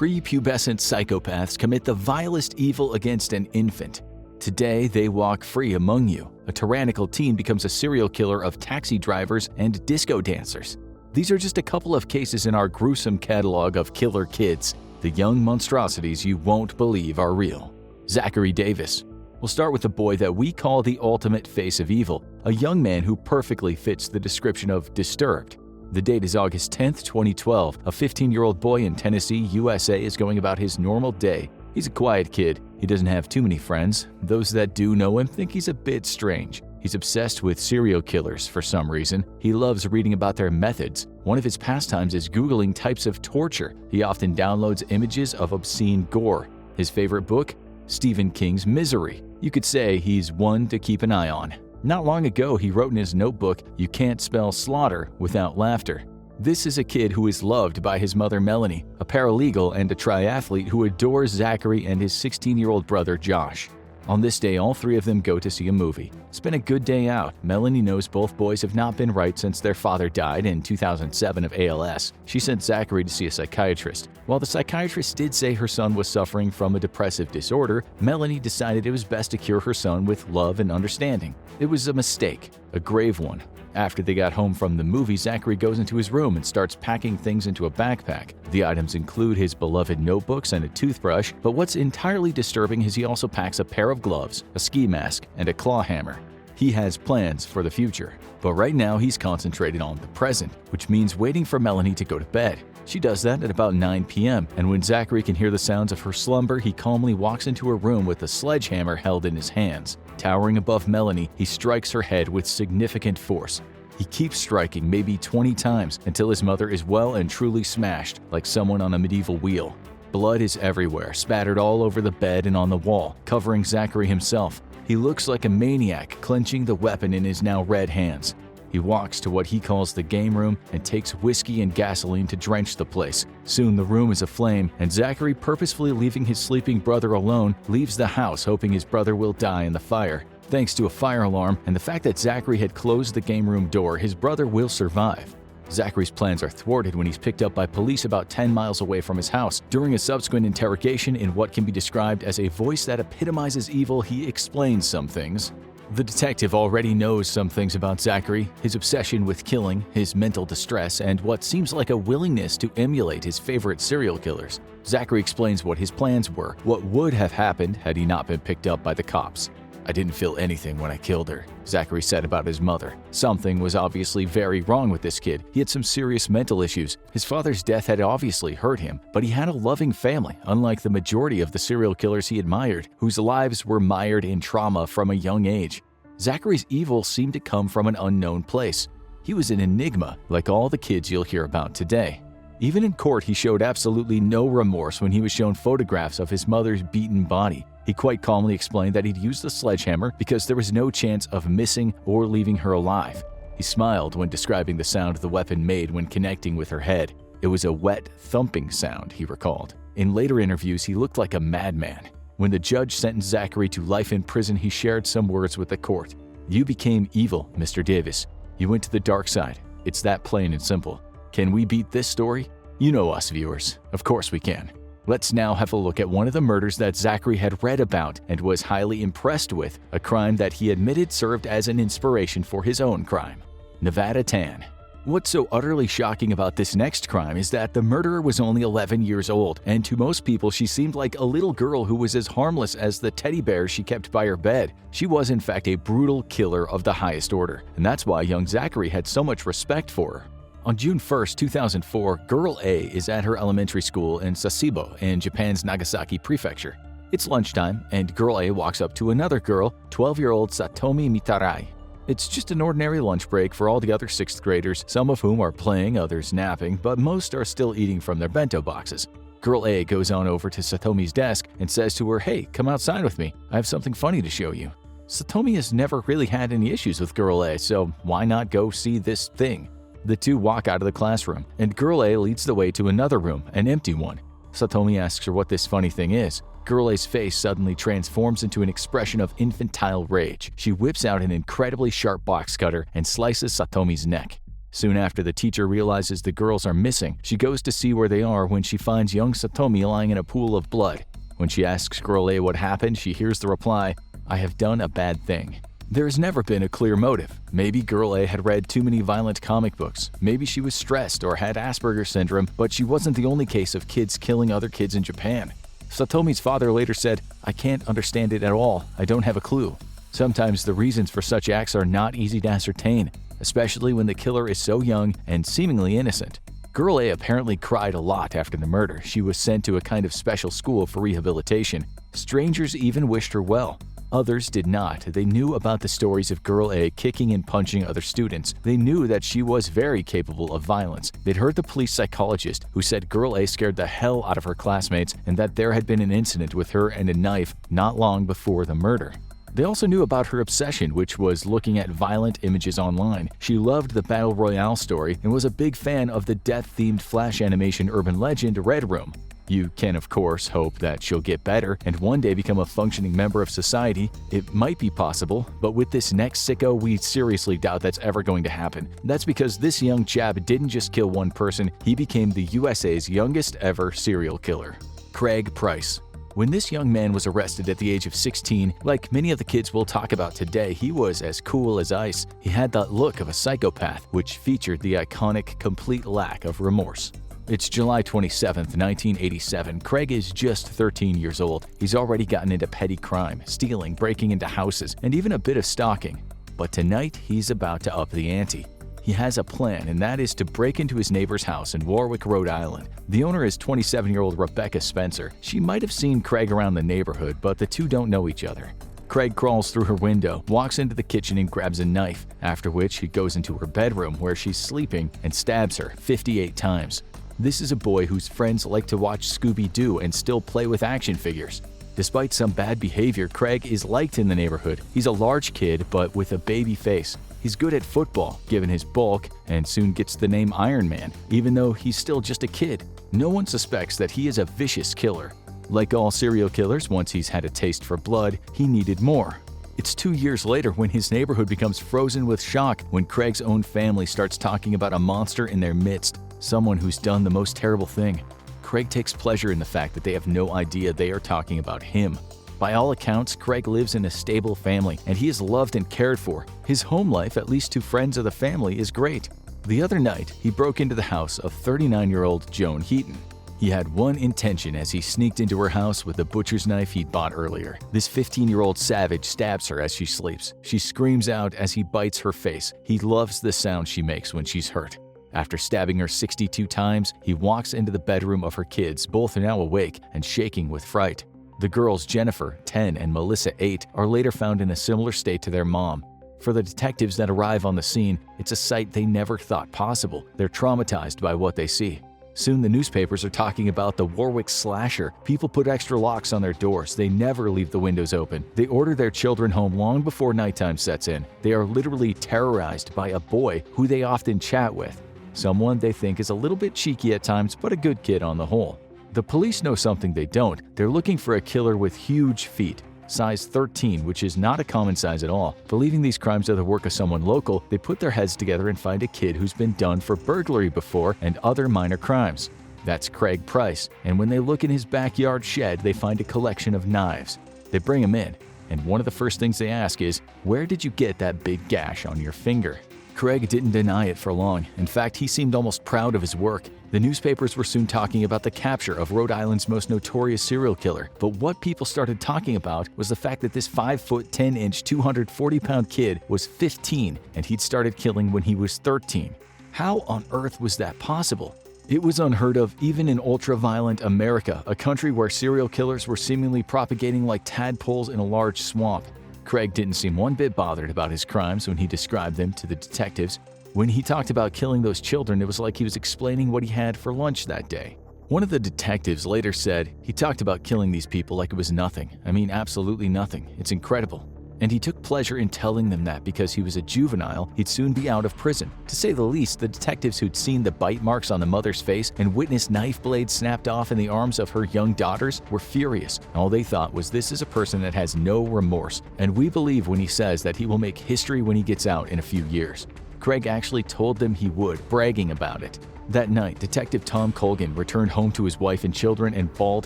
prepubescent psychopaths commit the vilest evil against an infant. Today, they walk free among you. A tyrannical teen becomes a serial killer of taxi drivers and disco dancers. These are just a couple of cases in our gruesome catalog of killer kids, the young monstrosities you won't believe are real. Zachary Davis. We'll start with the boy that we call the ultimate face of evil, a young man who perfectly fits the description of disturbed. The date is August 10, 2012. A 15-year-old boy in Tennessee, USA is going about his normal day. He's a quiet kid. He doesn't have too many friends. Those that do know him think he's a bit strange. He's obsessed with serial killers for some reason. He loves reading about their methods. One of his pastimes is Googling types of torture. He often downloads images of obscene gore. His favorite book? Stephen King's Misery. You could say he's one to keep an eye on. Not long ago, he wrote in his notebook, "You can't spell slaughter without laughter." This is a kid who is loved by his mother Melanie, a paralegal and a triathlete who adores Zachary and his 16-year-old brother Josh. On this day, all three of them go to see a movie. It's been a good day out. Melanie knows both boys have not been right since their father died in 2007 of ALS. She sent Zachary to see a psychiatrist. While the psychiatrist did say her son was suffering from a depressive disorder, Melanie decided it was best to cure her son with love and understanding. It was a mistake, a grave one. After they got home from the movie, Zachary goes into his room and starts packing things into a backpack. The items include his beloved notebooks and a toothbrush, but what's entirely disturbing is he also packs a pair of gloves, a ski mask, and a claw hammer. He has plans for the future, but right now he's concentrated on the present, which means waiting for Melanie to go to bed. She does that at about 9 p.m., and when Zachary can hear the sounds of her slumber, he calmly walks into her room with a sledgehammer held in his hands. Towering above Melanie, he strikes her head with significant force. He keeps striking maybe 20 times until his mother is well and truly smashed, like someone on a medieval wheel. Blood is everywhere, spattered all over the bed and on the wall, covering Zachary himself. He looks like a maniac, clenching the weapon in his now red hands. He walks to what he calls the game room and takes whiskey and gasoline to drench the place. Soon the room is aflame, and Zachary, purposefully leaving his sleeping brother alone, leaves the house hoping his brother will die in the fire. Thanks to a fire alarm and the fact that Zachary had closed the game room door, his brother will survive. Zachary's plans are thwarted when he's picked up by police about 10 miles away from his house. During a subsequent interrogation in what can be described as a voice that epitomizes evil, he explains some things. The detective already knows some things about Zachary, his obsession with killing, his mental distress, and what seems like a willingness to emulate his favorite serial killers. Zachary explains what his plans were, what would have happened had he not been picked up by the cops. "I didn't feel anything when I killed her," Zachary said about his mother. Something was obviously very wrong with this kid. He had some serious mental issues. His father's death had obviously hurt him, but he had a loving family, unlike the majority of the serial killers he admired, whose lives were mired in trauma from a young age. Zachary's evil seemed to come from an unknown place. He was an enigma, like all the kids you'll hear about today. Even in court, he showed absolutely no remorse when he was shown photographs of his mother's beaten body. He quite calmly explained that he'd used the sledgehammer because there was no chance of missing or leaving her alive. He smiled when describing the sound the weapon made when connecting with her head. It was a wet, thumping sound, he recalled. In later interviews, he looked like a madman. When the judge sentenced Zachary to life in prison, he shared some words with the court. "You became evil, Mr. Davis. You went to the dark side. It's that plain and simple. Can we beat this story? You know us, viewers. Of course we can." Let's now have a look at one of the murders that Zachary had read about and was highly impressed with, a crime that he admitted served as an inspiration for his own crime. Nevada Tan. What's so utterly shocking about this next crime is that the murderer was only 11 years old, and to most people she seemed like a little girl who was as harmless as the teddy bears she kept by her bed. She was in fact a brutal killer of the highest order, and that's why young Zachary had so much respect for her. On June 1, 2004, Girl A is at her elementary school in Sasebo in Japan's Nagasaki Prefecture. It's lunchtime, and Girl A walks up to another girl, 12-year-old Satomi Mitarai. It's just an ordinary lunch break for all the other 6th graders, some of whom are playing, others napping, but most are still eating from their bento boxes. Girl A goes on over to Satomi's desk and says to her, "Hey, come outside with me. I have something funny to show you." Satomi has never really had any issues with Girl A, so why not go see this thing? The two walk out of the classroom, and Girl A leads the way to another room, an empty one. Satomi asks her what this funny thing is. Girl A's face suddenly transforms into an expression of infantile rage. She whips out an incredibly sharp box cutter and slices Satomi's neck. Soon after the teacher realizes the girls are missing, she goes to see where they are when she finds young Satomi lying in a pool of blood. When she asks Girl A what happened, she hears the reply, "I have done a bad thing." There has never been a clear motive. Maybe Girl A had read too many violent comic books. Maybe she was stressed or had Asperger's syndrome, but she wasn't the only case of kids killing other kids in Japan. Satomi's father later said, "I can't understand it at all. I don't have a clue." Sometimes the reasons for such acts are not easy to ascertain, especially when the killer is so young and seemingly innocent. Girl A apparently cried a lot after the murder. She was sent to a kind of special school for rehabilitation. Strangers even wished her well. Others did not. They knew about the stories of Girl A kicking and punching other students. They knew that she was very capable of violence. They'd heard the police psychologist who said Girl A scared the hell out of her classmates and that there had been an incident with her and a knife not long before the murder. They also knew about her obsession, which was looking at violent images online. She loved the Battle Royale story and was a big fan of the death-themed Flash animation urban legend Red Room. You can, of course, hope that she'll get better and one day become a functioning member of society. It might be possible, but with this next sicko, we seriously doubt that's ever going to happen. That's because this young chap didn't just kill one person, he became the USA's youngest ever serial killer. Craig Price. When this young man was arrested at the age of 16, like many of the kids we'll talk about today, he was as cool as ice. He had that look of a psychopath, which featured the iconic complete lack of remorse. It's July 27, 1987. Craig is just 13 years old. He's already gotten into petty crime, stealing, breaking into houses, and even a bit of stalking. But tonight, he's about to up the ante. He has a plan, and that is to break into his neighbor's house in Warwick, Rhode Island. The owner is 27-year-old Rebecca Spencer. She might have seen Craig around the neighborhood, but the two don't know each other. Craig crawls through her window, walks into the kitchen and grabs a knife, after which he goes into her bedroom where she's sleeping and stabs her 58 times. This is a boy whose friends like to watch Scooby-Doo and still play with action figures. Despite some bad behavior, Craig is liked in the neighborhood. He's a large kid, but with a baby face. He's good at football, given his bulk, and soon gets the name Iron Man, even though he's still just a kid. No one suspects that he is a vicious killer. Like all serial killers, once he's had a taste for blood, he needed more. It's 2 years later when his neighborhood becomes frozen with shock when Craig's own family starts talking about a monster in their midst, someone who's done the most terrible thing. Craig takes pleasure in the fact that they have no idea they are talking about him. By all accounts, Craig lives in a stable family, and he is loved and cared for. His home life, at least to friends of the family, is great. The other night, he broke into the house of 39-year-old Joan Heaton. He had one intention as he sneaked into her house with the butcher's knife he'd bought earlier. This 15-year-old savage stabs her as she sleeps. She screams out as he bites her face. He loves the sound she makes when she's hurt. After stabbing her 62 times, he walks into the bedroom of her kids, both now awake and shaking with fright. The girls Jennifer, 10, and Melissa, 8, are later found in a similar state to their mom. For the detectives that arrive on the scene, it's a sight they never thought possible. They're traumatized by what they see. Soon the newspapers are talking about the Warwick slasher. People put extra locks on their doors. They never leave the windows open. They order their children home long before nighttime sets in. They are literally terrorized by a boy who they often chat with. Someone they think is a little bit cheeky at times, but a good kid on the whole. The police know something they don't. They're looking for a killer with huge feet, size 13, which is not a common size at all. Believing these crimes are the work of someone local, they put their heads together and find a kid who's been done for burglary before and other minor crimes. That's Craig Price, and when they look in his backyard shed, they find a collection of knives. They bring him in, and one of the first things they ask is, "Where did you get that big gash on your finger?" Craig didn't deny it for long. In fact, he seemed almost proud of his work. The newspapers were soon talking about the capture of Rhode Island's most notorious serial killer. But what people started talking about was the fact that this 5', 10-inch, 240-pound kid was 15 and he'd started killing when he was 13. How on earth was that possible? It was unheard of even in ultra-violent America, a country where serial killers were seemingly propagating like tadpoles in a large swamp. Craig didn't seem one bit bothered about his crimes when he described them to the detectives. When he talked about killing those children, it was like he was explaining what he had for lunch that day. One of the detectives later said, "He talked about killing these people like it was nothing. I mean, absolutely nothing. It's incredible." And he took pleasure in telling them that because he was a juvenile, he'd soon be out of prison. To say the least, the detectives who'd seen the bite marks on the mother's face and witnessed knife blades snapped off in the arms of her young daughters were furious. All they thought was, this is a person that has no remorse, and we believe when he says that he will make history when he gets out in a few years. Craig actually told them he would, bragging about it. That night, Detective Tom Colgan returned home to his wife and children and bawled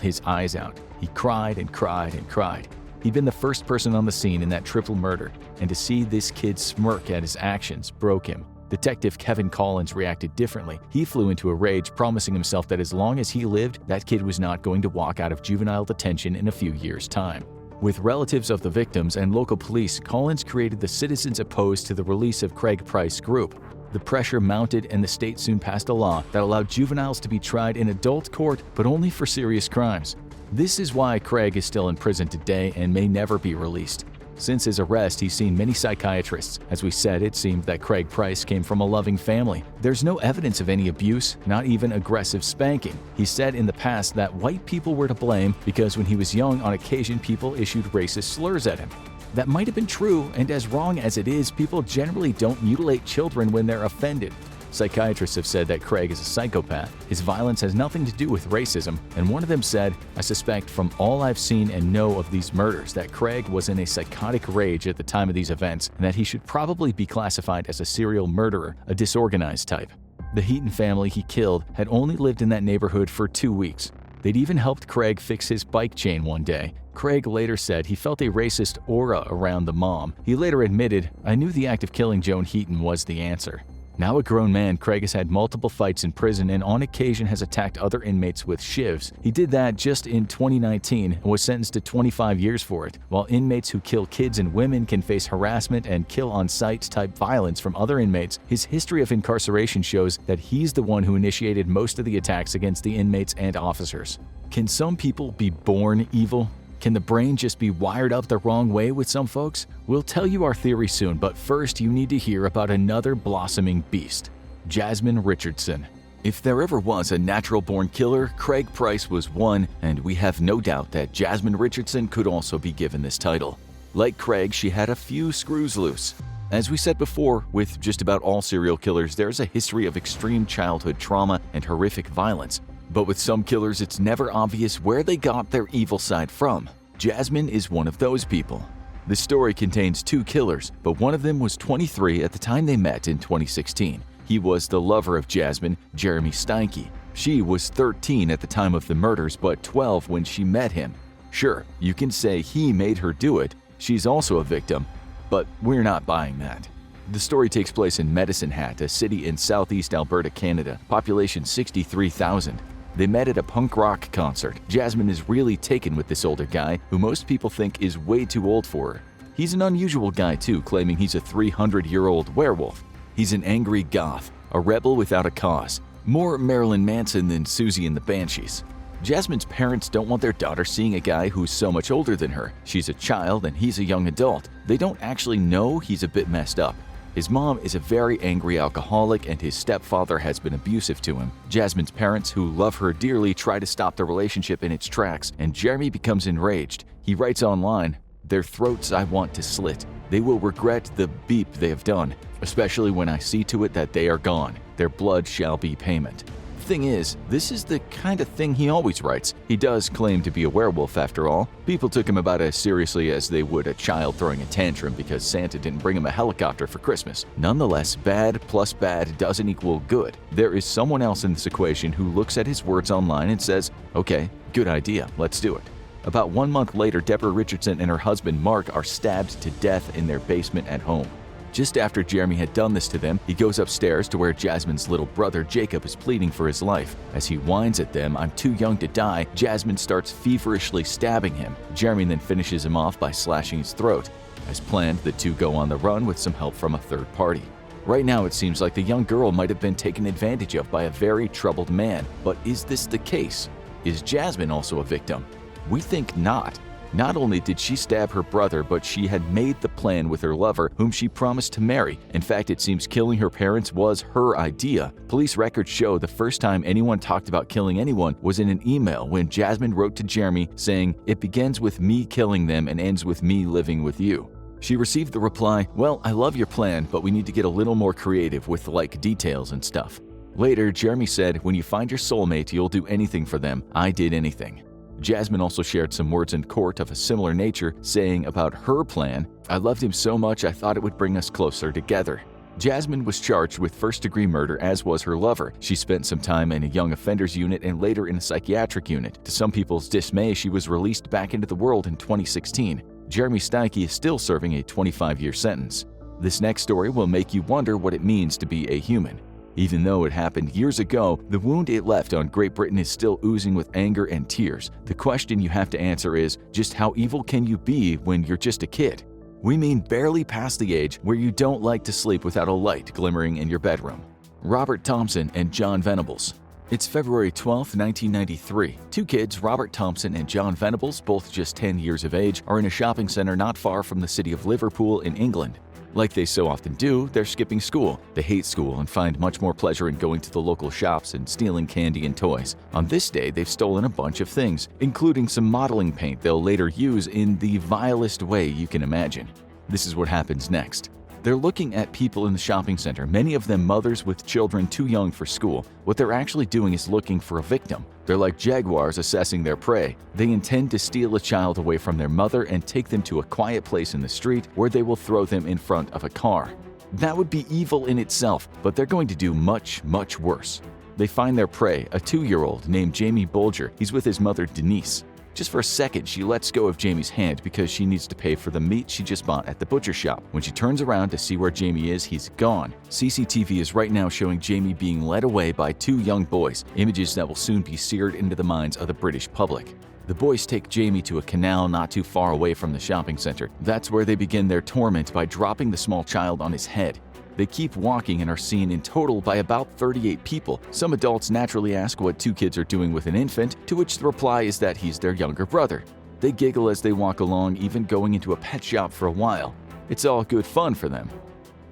his eyes out. He cried and cried and cried. He'd been the first person on the scene in that triple murder, and to see this kid smirk at his actions broke him. Detective Kevin Collins reacted differently. He flew into a rage, promising himself that as long as he lived, that kid was not going to walk out of juvenile detention in a few years' time. With relatives of the victims and local police, Collins created the Citizens Opposed to the Release of Craig Price group. The pressure mounted and the state soon passed a law that allowed juveniles to be tried in adult court, but only for serious crimes. This is why Craig is still in prison today and may never be released. Since his arrest, he's seen many psychiatrists. As we said, it seemed that Craig Price came from a loving family. There's no evidence of any abuse, not even aggressive spanking. He said in the past that white people were to blame because when he was young, on occasion people issued racist slurs at him. That might have been true, and as wrong as it is, people generally don't mutilate children when they're offended. Psychiatrists have said that Craig is a psychopath. His violence has nothing to do with racism, and one of them said, "I suspect from all I've seen and know of these murders that Craig was in a psychotic rage at the time of these events and that he should probably be classified as a serial murderer, a disorganized type." The Heaton family he killed had only lived in that neighborhood for 2 weeks. They'd even helped Craig fix his bike chain one day. Craig later said he felt a racist aura around the mom. He later admitted, "I knew the act of killing Joan Heaton was the answer." Now a grown man, Craig has had multiple fights in prison and on occasion has attacked other inmates with shivs. He did that just in 2019 and was sentenced to 25 years for it. While inmates who kill kids and women can face harassment and kill-on-sight type violence from other inmates, his history of incarceration shows that he's the one who initiated most of the attacks against the inmates and officers. Can some people be born evil? Can the brain just be wired up the wrong way with some folks? We'll tell you our theory soon, but first you need to hear about another blossoming beast, Jasmine Richardson. If there ever was a natural-born killer, Craig Price was one, and we have no doubt that Jasmine Richardson could also be given this title. Like Craig, she had a few screws loose. As we said before, with just about all serial killers, there's a history of extreme childhood trauma and horrific violence. But with some killers, it's never obvious where they got their evil side from. Jasmine is one of those people. The story contains two killers, but one of them was 23 at the time they met in 2016. He was the lover of Jasmine, Jeremy Steinke. She was 13 at the time of the murders, but 12 when she met him. Sure, you can say he made her do it. She's also a victim, but we're not buying that. The story takes place in Medicine Hat, a city in southeast Alberta, Canada, population 63,000. They met at a punk rock concert. Jasmine is really taken with this older guy, who most people think is way too old for her. He's an unusual guy too, claiming he's a 300-year-old werewolf. He's an angry goth, a rebel without a cause. More Marilyn Manson than Susie and the Banshees. Jasmine's parents don't want their daughter seeing a guy who's so much older than her. She's a child and he's a young adult. They don't actually know he's a bit messed up. His mom is a very angry alcoholic and his stepfather has been abusive to him. Jasmine's parents, who love her dearly, try to stop the relationship in its tracks, and Jeremy becomes enraged. He writes online, "Their throats I want to slit. They will regret the beep they have done, especially when I see to it that they are gone. Their blood shall be payment." Thing is, this is the kind of thing he always writes. He does claim to be a werewolf after all. People took him about as seriously as they would a child throwing a tantrum because Santa didn't bring him a helicopter for Christmas. Nonetheless, bad plus bad doesn't equal good. There is someone else in this equation who looks at his words online and says, "Okay, good idea, let's do it." About 1 month later, Deborah Richardson and her husband Mark are stabbed to death in their basement at home. Just after Jeremy had done this to them, he goes upstairs to where Jasmine's little brother Jacob is pleading for his life. As he whines at them, "I'm too young to die," Jasmine starts feverishly stabbing him. Jeremy then finishes him off by slashing his throat. As planned, the two go on the run with some help from a third party. Right now, it seems like the young girl might have been taken advantage of by a very troubled man. But is this the case? Is Jasmine also a victim? We think not. Not only did she stab her brother, but she had made the plan with her lover, whom she promised to marry. In fact, it seems killing her parents was her idea. Police records show the first time anyone talked about killing anyone was in an email when Jasmine wrote to Jeremy saying, "It begins with me killing them and ends with me living with you." She received the reply, "Well, I love your plan, but we need to get a little more creative with like details and stuff." Later, Jeremy said, "When you find your soulmate, you'll do anything for them. I did anything." Jasmine also shared some words in court of a similar nature, saying about her plan, "I loved him so much I thought it would bring us closer together." Jasmine was charged with first-degree murder, as was her lover. She spent some time in a young offenders unit and later in a psychiatric unit. To some people's dismay, she was released back into the world in 2016. Jeremy Steike is still serving a 25-year sentence. This next story will make you wonder what it means to be a human. Even though it happened years ago, the wound it left on Great Britain is still oozing with anger and tears. The question you have to answer is, just how evil can you be when you're just a kid? We mean barely past the age where you don't like to sleep without a light glimmering in your bedroom. Robert Thompson and John Venables. It's February 12, 1993. Two kids, Robert Thompson and John Venables, both just 10 years of age, are in a shopping center not far from the city of Liverpool in England. Like they so often do, they're skipping school. They hate school and find much more pleasure in going to the local shops and stealing candy and toys. On this day, they've stolen a bunch of things, including some modeling paint they'll later use in the vilest way you can imagine. This is what happens next. They're looking at people in the shopping center, many of them mothers with children too young for school. What they're actually doing is looking for a victim. They're like jaguars assessing their prey. They intend to steal a child away from their mother and take them to a quiet place in the street where they will throw them in front of a car. That would be evil in itself, but they're going to do much, much worse. They find their prey, a 2-year-old named Jamie Bolger. He's with his mother, Denise. Just for a second, she lets go of Jamie's hand because she needs to pay for the meat she just bought at the butcher shop. When she turns around to see where Jamie is, he's gone. CCTV is right now showing Jamie being led away by two young boys, images that will soon be seared into the minds of the British public. The boys take Jamie to a canal not too far away from the shopping center. That's where they begin their torment by dropping the small child on his head. They keep walking and are seen in total by about 38 people. Some adults naturally ask what two kids are doing with an infant, to which the reply is that he's their younger brother. They giggle as they walk along, even going into a pet shop for a while. It's all good fun for them.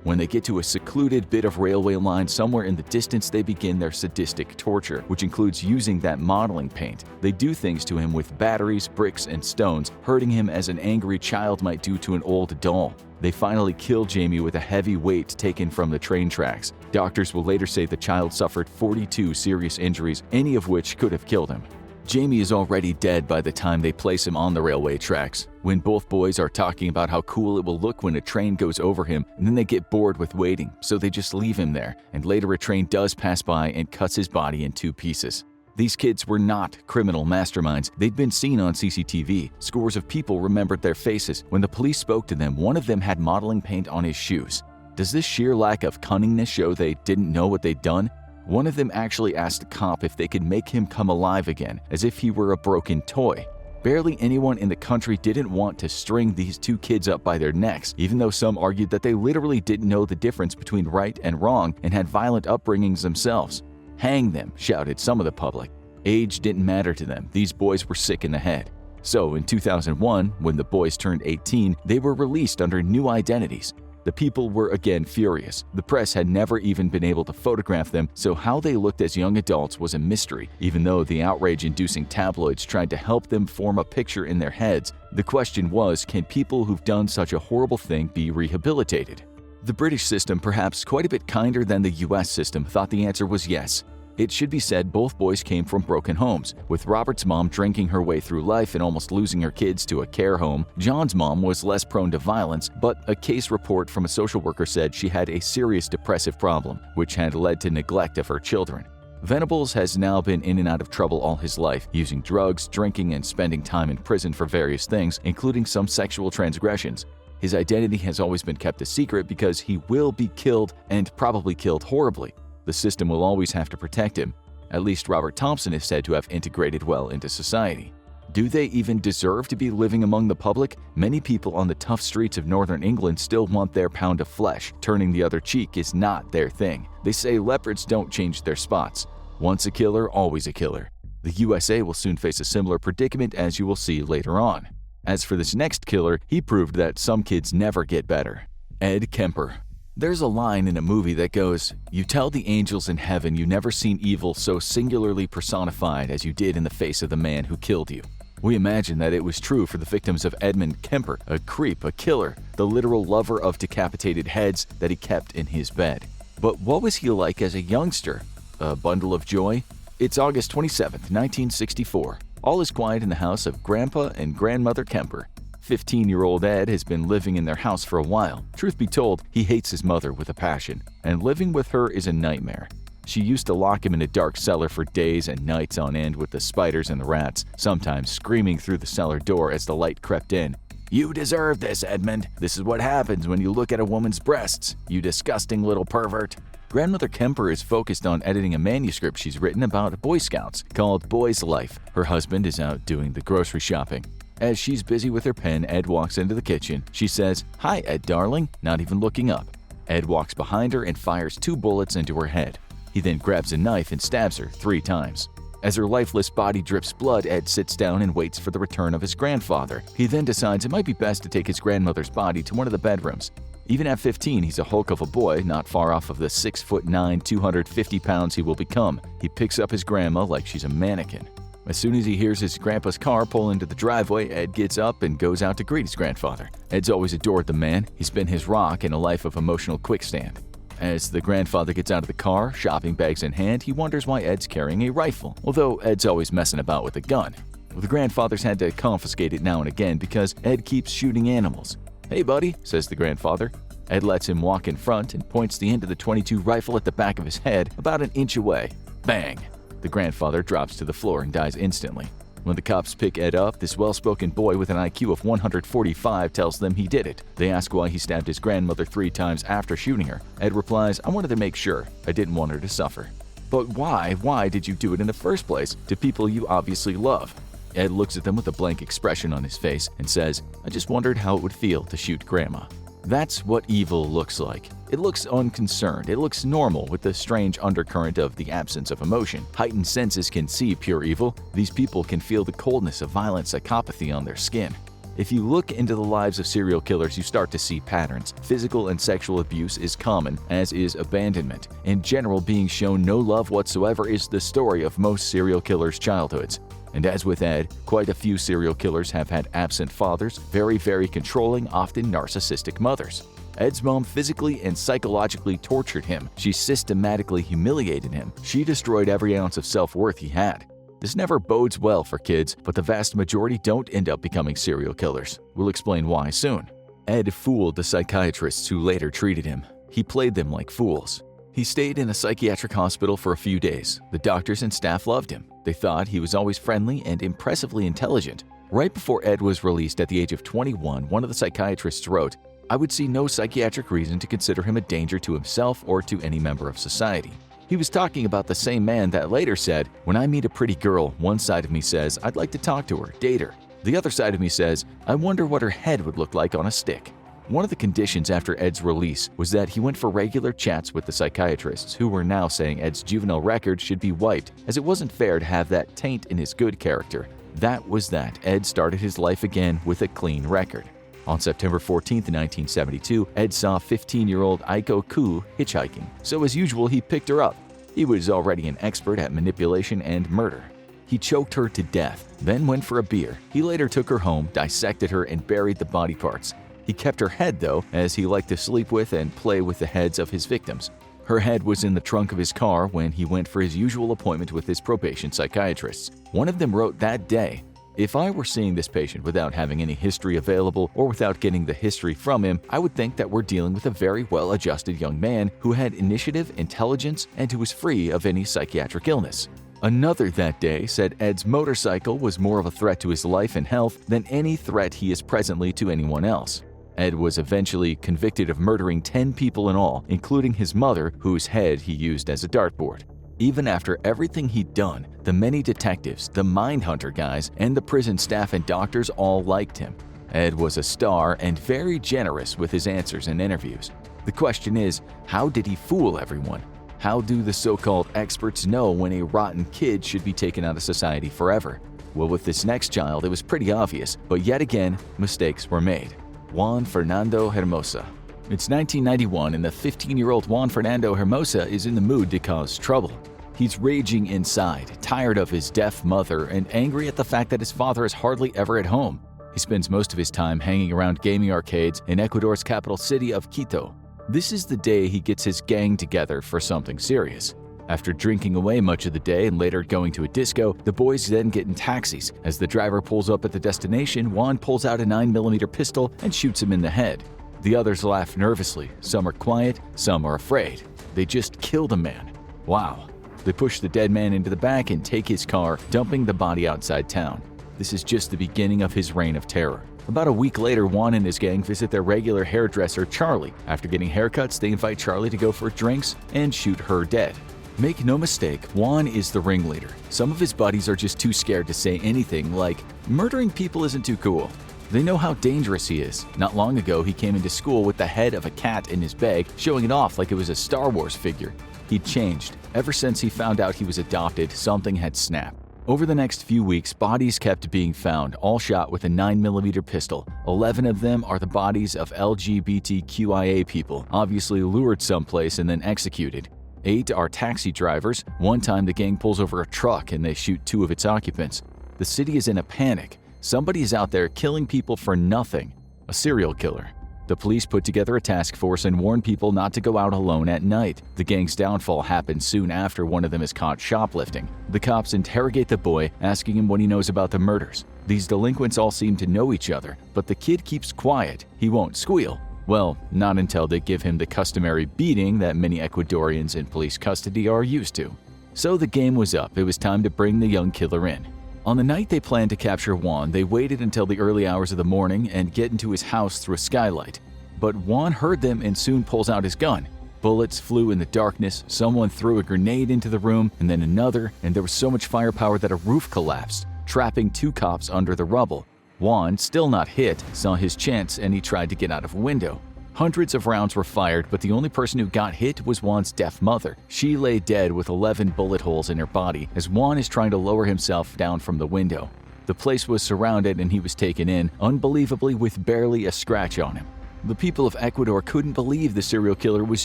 When they get to a secluded bit of railway line somewhere in the distance, they begin their sadistic torture, which includes using that modeling paint. They do things to him with batteries, bricks, and stones, hurting him as an angry child might do to an old doll. They finally kill Jamie with a heavy weight taken from the train tracks. Doctors will later say the child suffered 42 serious injuries, any of which could have killed him. Jamie is already dead by the time they place him on the railway tracks. When both boys are talking about how cool it will look when a train goes over him, and then they get bored with waiting, so they just leave him there, and later a train does pass by and cuts his body in two pieces. These kids were not criminal masterminds. They'd been seen on CCTV. Scores of people remembered their faces. When the police spoke to them, one of them had modeling paint on his shoes. Does this sheer lack of cunningness show they didn't know what they'd done? One of them actually asked a cop if they could make him come alive again, as if he were a broken toy. Barely anyone in the country didn't want to string these two kids up by their necks, even though some argued that they literally didn't know the difference between right and wrong and had violent upbringings themselves. "Hang them," shouted some of the public. Age didn't matter to them. These boys were sick in the head. So in 2001, when the boys turned 18, they were released under new identities. The people were again furious. The press had never even been able to photograph them, so how they looked as young adults was a mystery. Even though the outrage-inducing tabloids tried to help them form a picture in their heads, the question was, can people who've done such a horrible thing be rehabilitated? The British system, perhaps quite a bit kinder than the US system, thought the answer was yes. It should be said both boys came from broken homes, with Robert's mom drinking her way through life and almost losing her kids to a care home. John's mom was less prone to violence, but a case report from a social worker said she had a serious depressive problem, which had led to neglect of her children. Venables has now been in and out of trouble all his life, using drugs, drinking, and spending time in prison for various things, including some sexual transgressions. His identity has always been kept a secret because he will be killed, and probably killed horribly. The system will always have to protect him. At least Robert Thompson is said to have integrated well into society. Do they even deserve to be living among the public? Many people on the tough streets of northern England still want their pound of flesh. Turning the other cheek is not their thing. They say leopards don't change their spots. Once a killer, always a killer. The USA will soon face a similar predicament, as you will see later on. As for this next killer, he proved that some kids never get better. Ed Kemper. There's a line in a movie that goes, "You tell the angels in heaven you never seen evil so singularly personified as you did in the face of the man who killed you." We imagine that it was true for the victims of Edmund Kemper, a creep, a killer, the literal lover of decapitated heads that he kept in his bed. But what was he like as a youngster? A bundle of joy? It's August 27, 1964. All is quiet in the house of Grandpa and Grandmother Kemper. 15-year-old Ed has been living in their house for a while. Truth be told, he hates his mother with a passion, and living with her is a nightmare. She used to lock him in a dark cellar for days and nights on end with the spiders and the rats, sometimes screaming through the cellar door as the light crept in. "You deserve this, Edmund. This is what happens when you look at a woman's breasts, you disgusting little pervert." Grandmother Kemper is focused on editing a manuscript she's written about Boy Scouts called Boy's Life. Her husband is out doing the grocery shopping. As she's busy with her pen, Ed walks into the kitchen. She says, "Hi, Ed, darling," not even looking up. Ed walks behind her and fires 2 bullets into her head. He then grabs a knife and stabs her 3 times. As her lifeless body drips blood, Ed sits down and waits for the return of his grandfather. He then decides it might be best to take his grandmother's body to one of the bedrooms. Even at 15, he's a hulk of a boy, not far off of the 6'9", 250 pounds he will become. He picks up his grandma like she's a mannequin. As soon as he hears his grandpa's car pull into the driveway, Ed gets up and goes out to greet his grandfather. Ed's always adored the man. He's been his rock in a life of emotional quicksand. As the grandfather gets out of the car, shopping bags in hand, he wonders why Ed's carrying a rifle, although Ed's always messing about with a gun. The grandfather's had to confiscate it now and again because Ed keeps shooting animals. "Hey, buddy," says the grandfather. Ed lets him walk in front and points the end of the .22 rifle at the back of his head about an inch away. Bang! The grandfather drops to the floor and dies instantly. When the cops pick Ed up, this well-spoken boy with an IQ of 145 tells them he did it. They ask why he stabbed his grandmother 3 times after shooting her. Ed replies, "I wanted to make sure. I didn't want her to suffer." "But why? Why did you do it in the first place? To people you obviously love?" Ed looks at them with a blank expression on his face and says, "I just wondered how it would feel to shoot Grandma." That's what evil looks like. It looks unconcerned. It looks normal with the strange undercurrent of the absence of emotion. Heightened senses can see pure evil. These people can feel the coldness of violent psychopathy on their skin. If you look into the lives of serial killers, you start to see patterns. Physical and sexual abuse is common, as is abandonment. In general, being shown no love whatsoever is the story of most serial killers' childhoods. And as with Ed, quite a few serial killers have had absent fathers, very controlling, often narcissistic mothers. Ed's mom physically and psychologically tortured him. She systematically humiliated him. She destroyed every ounce of self-worth he had. This never bodes well for kids, but the vast majority don't end up becoming serial killers. We'll explain why soon. Ed fooled the psychiatrists who later treated him. He played them like fools. He stayed in a psychiatric hospital for a few days. The doctors and staff loved him. They thought he was always friendly and impressively intelligent. Right before Ed was released at the age of 21, one of the psychiatrists wrote, "I would see no psychiatric reason to consider him a danger to himself or to any member of society." He was talking about the same man that later said, "When I meet a pretty girl, one side of me says, I'd like to talk to her, date her. The other side of me says, I wonder what her head would look like on a stick." One of the conditions after Ed's release was that he went for regular chats with the psychiatrists, who were now saying Ed's juvenile record should be wiped, as it wasn't fair to have that taint in his good character. That was that. Ed started his life again with a clean record. On September 14, 1972, Ed saw 15-year-old Aiko Koo hitchhiking, so as usual he picked her up. He was already an expert at manipulation and murder. He choked her to death, then went for a beer. He later took her home, dissected her, and buried the body parts. He kept her head, though, as he liked to sleep with and play with the heads of his victims. Her head was in the trunk of his car when he went for his usual appointment with his probation psychiatrists. One of them wrote that day, "If I were seeing this patient without having any history available or without getting the history from him, I would think that we're dealing with a very well-adjusted young man who had initiative, intelligence, and who was free of any psychiatric illness." Another that day said Ed's motorcycle was more of a threat to his life and health than any threat he is presently to anyone else. Ed was eventually convicted of murdering 10 people in all, including his mother, whose head he used as a dartboard. Even after everything he'd done, the many detectives, the Mindhunter guys, and the prison staff and doctors all liked him. Ed was a star and very generous with his answers in interviews. The question is, how did he fool everyone? How do the so-called experts know when a rotten kid should be taken out of society forever? Well, with this next child, it was pretty obvious, but yet again, mistakes were made. Juan Fernando Hermosa. It's 1991 and the 15-year-old Juan Fernando Hermosa is in the mood to cause trouble. He's raging inside, tired of his deaf mother and angry at the fact that his father is hardly ever at home. He spends most of his time hanging around gaming arcades in Ecuador's capital city of Quito. This is the day he gets his gang together for something serious. After drinking away much of the day and later going to a disco, the boys then get in taxis. As the driver pulls up at the destination, Juan pulls out a 9mm pistol and shoots him in the head. The others laugh nervously. Some are quiet, some are afraid. They just killed a man. Wow. They push the dead man into the back and take his car, dumping the body outside town. This is just the beginning of his reign of terror. About a week later, Juan and his gang visit their regular hairdresser, Charlie. After getting haircuts, they invite Charlie to go for drinks and shoot her dead. Make no mistake, Juan is the ringleader. Some of his buddies are just too scared to say anything like, "Murdering people isn't too cool." They know how dangerous he is. Not long ago, he came into school with the head of a cat in his bag, showing it off like it was a Star Wars figure. He'd changed. Ever since he found out he was adopted, something had snapped. Over the next few weeks, bodies kept being found, all shot with a 9mm pistol. 11 of them are the bodies of LGBTQIA people, obviously lured someplace and then executed. 8 are taxi drivers. One time the gang pulls over a truck and they shoot 2 of its occupants. The city is in a panic. Somebody is out there killing people for nothing. A serial killer. The police put together a task force and warn people not to go out alone at night. The gang's downfall happens soon after one of them is caught shoplifting. The cops interrogate the boy, asking him what he knows about the murders. These delinquents all seem to know each other, but the kid keeps quiet. He won't squeal. Well, not until they give him the customary beating that many Ecuadorians in police custody are used to. So the game was up. It was time to bring the young killer in. On the night they planned to capture Juan, they waited until the early hours of the morning and get into his house through a skylight. But Juan heard them and soon pulls out his gun. Bullets flew in the darkness, someone threw a grenade into the room, and then another, and there was so much firepower that a roof collapsed, trapping 2 cops under the rubble. Juan, still not hit, saw his chance and he tried to get out of a window. Hundreds of rounds were fired, but the only person who got hit was Juan's deaf mother. She lay dead with 11 bullet holes in her body as Juan is trying to lower himself down from the window. The place was surrounded and he was taken in, unbelievably with barely a scratch on him. The people of Ecuador couldn't believe the serial killer was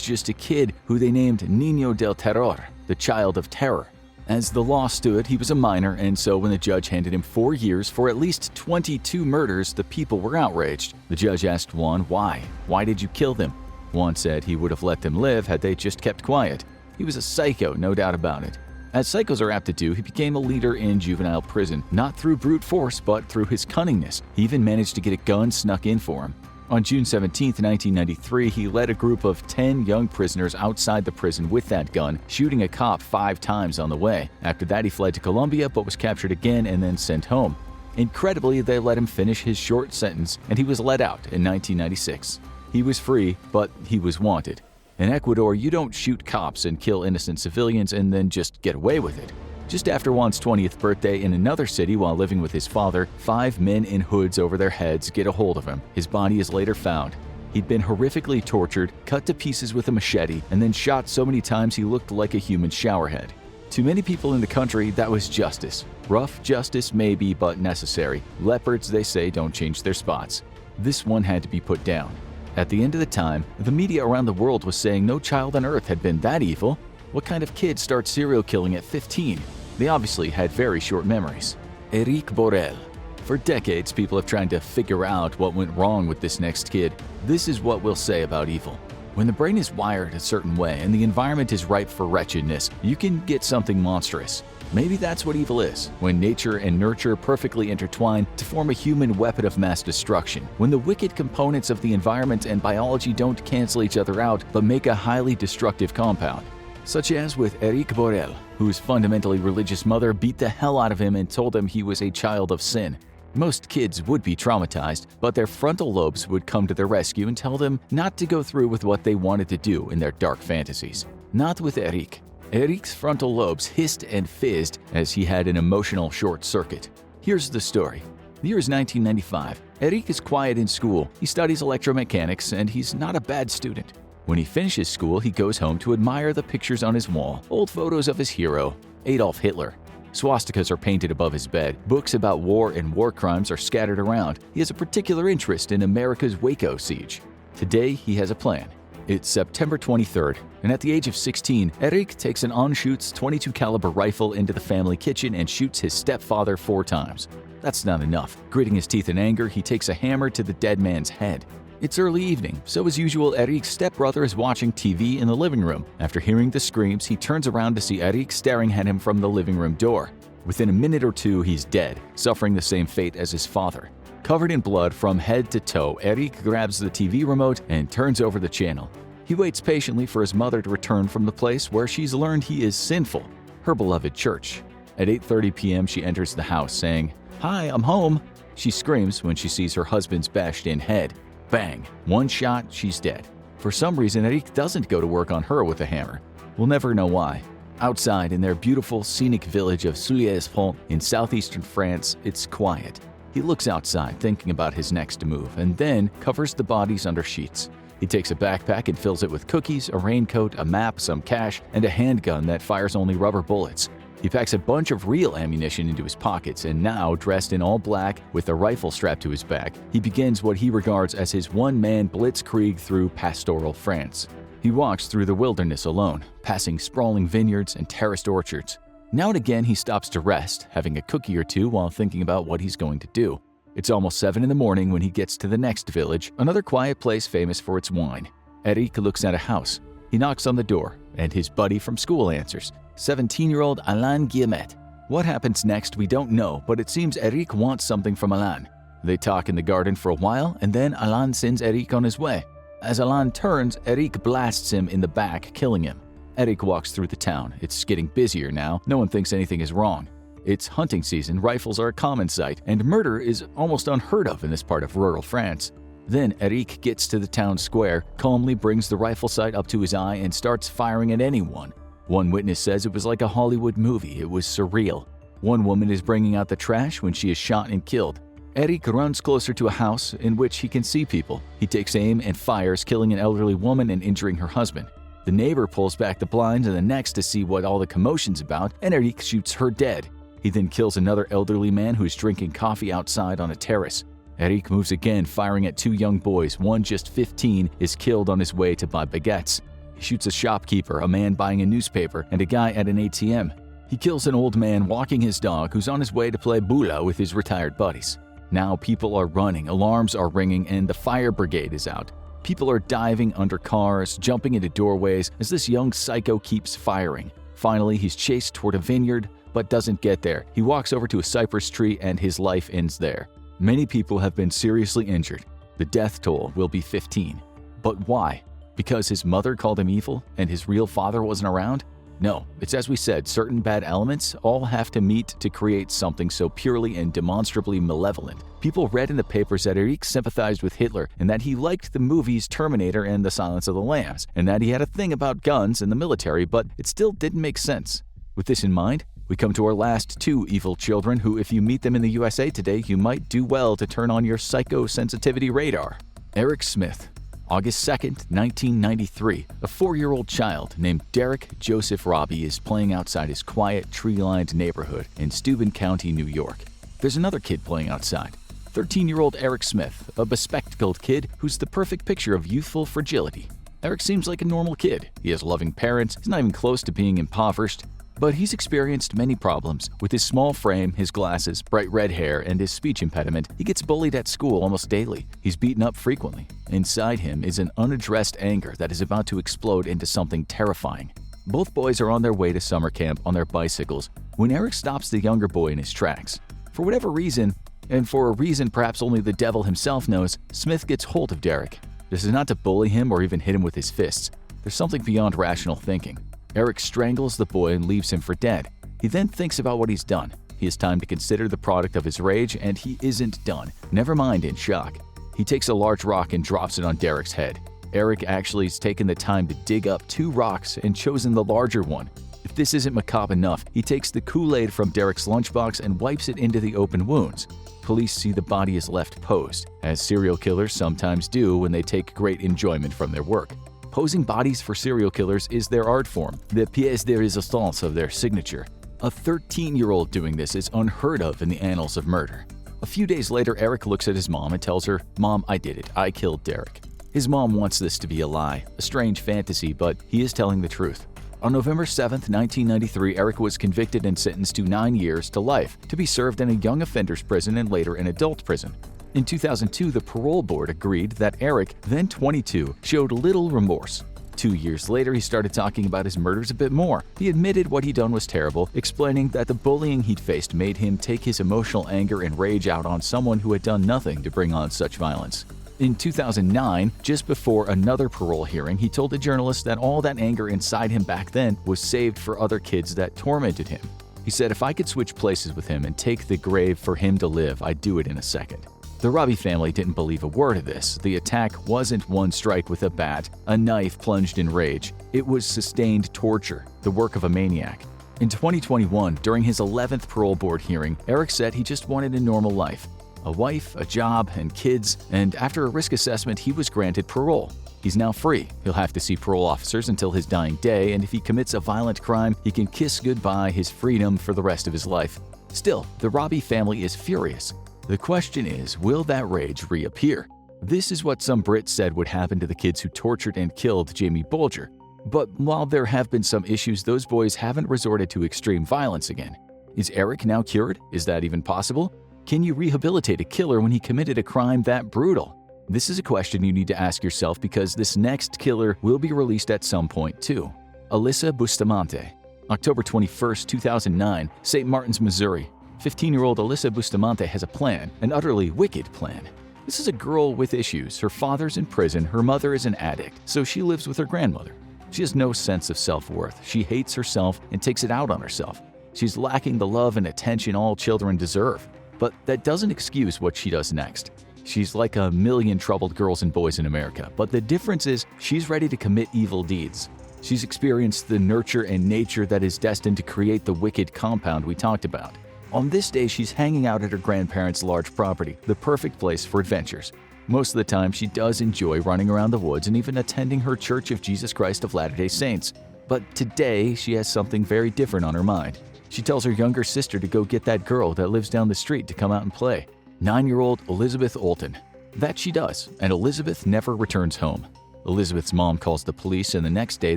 just a kid who they named Niño del Terror, the child of terror. As the law stood, he was a minor, and so when the judge handed him 4 years for at least 22 murders, the people were outraged. The judge asked Juan why. Why did you kill them? Juan said he would have let them live had they just kept quiet. He was a psycho, no doubt about it. As psychos are apt to do, he became a leader in juvenile prison, not through brute force, but through his cunningness. He even managed to get a gun snuck in for him. On June 17, 1993, he led a group of 10 young prisoners outside the prison with that gun, shooting a cop 5 times on the way. After that, he fled to Colombia but was captured again and then sent home. Incredibly, they let him finish his short sentence and he was let out in 1996. He was free, but he was wanted. In Ecuador, you don't shoot cops and kill innocent civilians and then just get away with it. Just after Juan's 20th birthday in another city while living with his father, 5 men in hoods over their heads get a hold of him. His body is later found. He'd been horrifically tortured, cut to pieces with a machete, and then shot so many times he looked like a human showerhead. To many people in the country, that was justice. Rough justice maybe, but necessary. Leopards, they say, don't change their spots. This one had to be put down. At the end of the time, the media around the world was saying no child on earth had been that evil. What kind of kid starts serial killing at 15? They obviously had very short memories. Eric Borel. For decades, people have tried to figure out what went wrong with this next kid. This is what we'll say about evil. When the brain is wired a certain way and the environment is ripe for wretchedness, you can get something monstrous. Maybe that's what evil is, when nature and nurture perfectly intertwine to form a human weapon of mass destruction, when the wicked components of the environment and biology don't cancel each other out but make a highly destructive compound. Such as with Eric Borel, whose fundamentally religious mother beat the hell out of him and told him he was a child of sin. Most kids would be traumatized, but their frontal lobes would come to their rescue and tell them not to go through with what they wanted to do in their dark fantasies. Not with Eric. Eric's frontal lobes hissed and fizzed as he had an emotional short circuit. Here's the story. The year is 1995. Eric is quiet in school. He studies electromechanics and he's not a bad student. When he finishes school, he goes home to admire the pictures on his wall, old photos of his hero, Adolf Hitler. Swastikas are painted above his bed. Books about war and war crimes are scattered around. He has a particular interest in America's Waco siege. Today, he has a plan. It's September 23rd, and at the age of 16, Eric takes an Anschutz .22 caliber rifle into the family kitchen and shoots his stepfather 4 times. That's not enough. Gritting his teeth in anger, he takes a hammer to the dead man's head. It's early evening, so as usual, Eric's stepbrother is watching TV in the living room. After hearing the screams, he turns around to see Eric staring at him from the living room door. Within a minute or two, he's dead, suffering the same fate as his father. Covered in blood from head to toe, Eric grabs the TV remote and turns over the channel. He waits patiently for his mother to return from the place where she's learned he is sinful, her beloved church. At 8:30 p.m., she enters the house, saying, "Hi, I'm home." She screams when she sees her husband's bashed-in head. Bang! One shot, she's dead. For some reason, Eric doesn't go to work on her with a hammer. We'll never know why. Outside, in their beautiful, scenic village of Souliers-Pont in southeastern France, it's quiet. He looks outside, thinking about his next move, and then covers the bodies under sheets. He takes a backpack and fills it with cookies, a raincoat, a map, some cash, and a handgun that fires only rubber bullets. He packs a bunch of real ammunition into his pockets, and now, dressed in all black with a rifle strapped to his back, he begins what he regards as his one-man blitzkrieg through pastoral France. He walks through the wilderness alone, passing sprawling vineyards and terraced orchards. Now and again, he stops to rest, having a cookie or two while thinking about what he's going to do. It's almost 7 in the morning when he gets to the next village, another quiet place famous for its wine. Eric looks at a house. He knocks on the door, and his buddy from school answers, 17-year-old Alain Guillemette. What happens next, we don't know, but it seems Eric wants something from Alain. They talk in the garden for a while, and then Alain sends Eric on his way. As Alain turns, Eric blasts him in the back, killing him. Eric walks through the town. It's getting busier now. No one thinks anything is wrong. It's hunting season, rifles are a common sight, and murder is almost unheard of in this part of rural France. Then Eric gets to the town square, calmly brings the rifle sight up to his eye, and starts firing at anyone. One witness says it was like a Hollywood movie. It was surreal. One woman is bringing out the trash when she is shot and killed. Eric runs closer to a house in which he can see people. He takes aim and fires, killing an elderly woman and injuring her husband. The neighbor pulls back the blinds and the next to see what all the commotion's about, and Eric shoots her dead. He then kills another elderly man who is drinking coffee outside on a terrace. Eric moves again, firing at 2 young boys. One, just 15, is killed on his way to buy baguettes. He shoots a shopkeeper, a man buying a newspaper, and a guy at an ATM. He kills an old man walking his dog who's on his way to play boula with his retired buddies. Now people are running, alarms are ringing, and the fire brigade is out. People are diving under cars, jumping into doorways as this young psycho keeps firing. Finally, he's chased toward a vineyard, but doesn't get there. He walks over to a cypress tree and his life ends there. Many people have been seriously injured. The death toll will be 15. But why? Because his mother called him evil and his real father wasn't around? No, it's as we said, certain bad elements all have to meet to create something so purely and demonstrably malevolent. People read in the papers that Eric sympathized with Hitler and that he liked the movies Terminator and The Silence of the Lambs, and that he had a thing about guns and the military, but it still didn't make sense. With this in mind, we come to our last 2 evil children who, if you meet them in the USA today, you might do well to turn on your psychosensitivity radar. Eric Smith. August 2nd, 1993, a 4-year-old child named Derek Joseph Robbie is playing outside his quiet, tree-lined neighborhood in Steuben County, New York. There's another kid playing outside, 13-year-old Eric Smith, a bespectacled kid who's the perfect picture of youthful fragility. Eric seems like a normal kid. He has loving parents, he's not even close to being impoverished, but he's experienced many problems. With his small frame, his glasses, bright red hair, and his speech impediment, he gets bullied at school almost daily. He's beaten up frequently. Inside him is an unaddressed anger that is about to explode into something terrifying. Both boys are on their way to summer camp on their bicycles when Eric stops the younger boy in his tracks. For whatever reason, and for a reason perhaps only the devil himself knows, Smith gets hold of Derek. This is not to bully him or even hit him with his fists. There's something beyond rational thinking. Eric strangles the boy and leaves him for dead. He then thinks about what he's done. He has time to consider the product of his rage, and he isn't done. Never mind in shock. He takes a large rock and drops it on Derek's head. Eric actually has taken the time to dig up 2 rocks and chosen the larger one. If this isn't macabre enough, he takes the Kool-Aid from Derek's lunchbox and wipes it into the open wounds. Police see the body is left posed, as serial killers sometimes do when they take great enjoyment from their work. Posing bodies for serial killers is their art form, the pièce de résistance of their signature. A 13-year-old doing this is unheard of in the annals of murder. A few days later, Eric looks at his mom and tells her, "Mom, I did it. I killed Derek." His mom wants this to be a lie, a strange fantasy, but he is telling the truth. On November 7, 1993, Eric was convicted and sentenced to 9 years to life, to be served in a young offenders prison and later an adult prison. In 2002, the parole board agreed that Eric, then 22, showed little remorse. 2 years later, he started talking about his murders a bit more. He admitted what he'd done was terrible, explaining that the bullying he'd faced made him take his emotional anger and rage out on someone who had done nothing to bring on such violence. In 2009, just before another parole hearing, he told a journalist that all that anger inside him back then was saved for other kids that tormented him. He said, "If I could switch places with him and take the grave for him to live, I'd do it in a second." The Robbie family didn't believe a word of this. The attack wasn't one strike with a bat, a knife plunged in rage. It was sustained torture, the work of a maniac. In 2021, during his 11th parole board hearing, Eric said he just wanted a normal life. A wife, a job, and kids, and after a risk assessment, he was granted parole. He's now free. He'll have to see parole officers until his dying day, and if he commits a violent crime, he can kiss goodbye his freedom for the rest of his life. Still, the Robbie family is furious. The question is, will that rage reappear? This is what some Brits said would happen to the kids who tortured and killed Jamie Bulger. But while there have been some issues, those boys haven't resorted to extreme violence again. Is Eric now cured? Is that even possible? Can you rehabilitate a killer when he committed a crime that brutal? This is a question you need to ask yourself because this next killer will be released at some point too. Alyssa Bustamante. October 21, 2009, St. Martins, Missouri. 15-year-old Alyssa Bustamante has a plan, an utterly wicked plan. This is a girl with issues. Her father's in prison, her mother is an addict, so she lives with her grandmother. She has no sense of self-worth. She hates herself and takes it out on herself. She's lacking the love and attention all children deserve. But that doesn't excuse what she does next. She's like a million troubled girls and boys in America, but the difference is she's ready to commit evil deeds. She's experienced the nurture and nature that is destined to create the wicked compound we talked about. On this day, she's hanging out at her grandparents' large property, the perfect place for adventures. Most of the time, she does enjoy running around the woods and even attending her Church of Jesus Christ of Latter-day Saints. But today, she has something very different on her mind. She tells her younger sister to go get that girl that lives down the street to come out and play. 9-year-old Elizabeth Olton. That she does, and Elizabeth never returns home. Elizabeth's mom calls the police, and the next day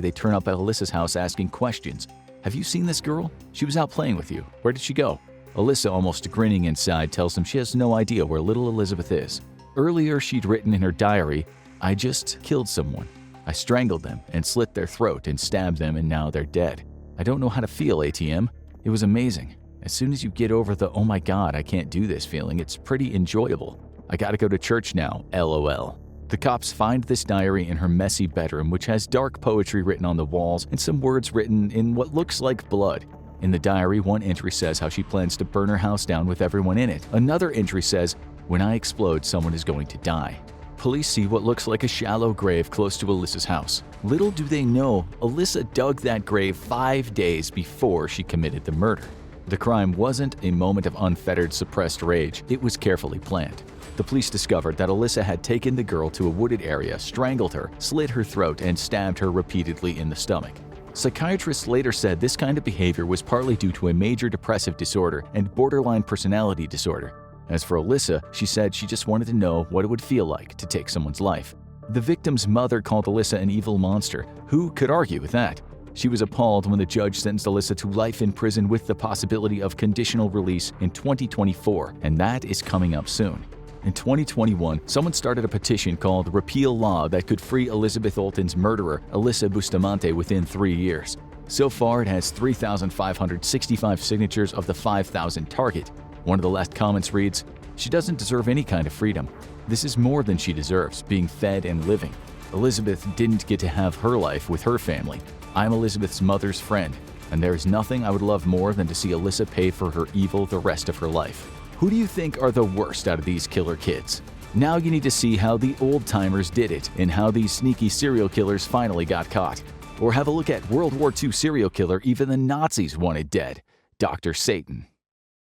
they turn up at Alyssa's house asking questions. "Have you seen this girl? She was out playing with you. Where did she go?" Alyssa, almost grinning inside, tells them she has no idea where little Elizabeth is. Earlier, she'd written in her diary, "I just killed someone. I strangled them and slit their throat and stabbed them, and now they're dead. I don't know how to feel, ATM. It was amazing. As soon as you get over the 'oh my god, I can't do this' feeling, it's pretty enjoyable. I gotta go to church now, LOL." The cops find this diary in her messy bedroom, which has dark poetry written on the walls and some words written in what looks like blood. In the diary, one entry says how she plans to burn her house down with everyone in it. Another entry says, "When I explode, someone is going to die." Police see what looks like a shallow grave close to Alyssa's house. Little do they know, Alyssa dug that grave 5 days before she committed the murder. The crime wasn't a moment of unfettered, suppressed rage. It was carefully planned. The police discovered that Alyssa had taken the girl to a wooded area, strangled her, slit her throat, and stabbed her repeatedly in the stomach. Psychiatrists later said this kind of behavior was partly due to a major depressive disorder and borderline personality disorder. As for Alyssa, she said she just wanted to know what it would feel like to take someone's life. The victim's mother called Alyssa an evil monster. Who could argue with that? She was appalled when the judge sentenced Alyssa to life in prison with the possibility of conditional release in 2024, and that is coming up soon. In 2021, someone started a petition called Repeal Law that could free Elizabeth Olton's murderer, Alyssa Bustamante, within 3 years. So far, it has 3,565 signatures of the 5,000 target. One of the last comments reads, "She doesn't deserve any kind of freedom. This is more than she deserves, being fed and living. Elizabeth didn't get to have her life with her family. I'm Elizabeth's mother's friend, and there is nothing I would love more than to see Alyssa pay for her evil the rest of her life." Who do you think are the worst out of these killer kids? Now you need to see how the old-timers did it and how these sneaky serial killers finally got caught. Or have a look at World War II serial killer even the Nazis wanted dead, Dr. Satan.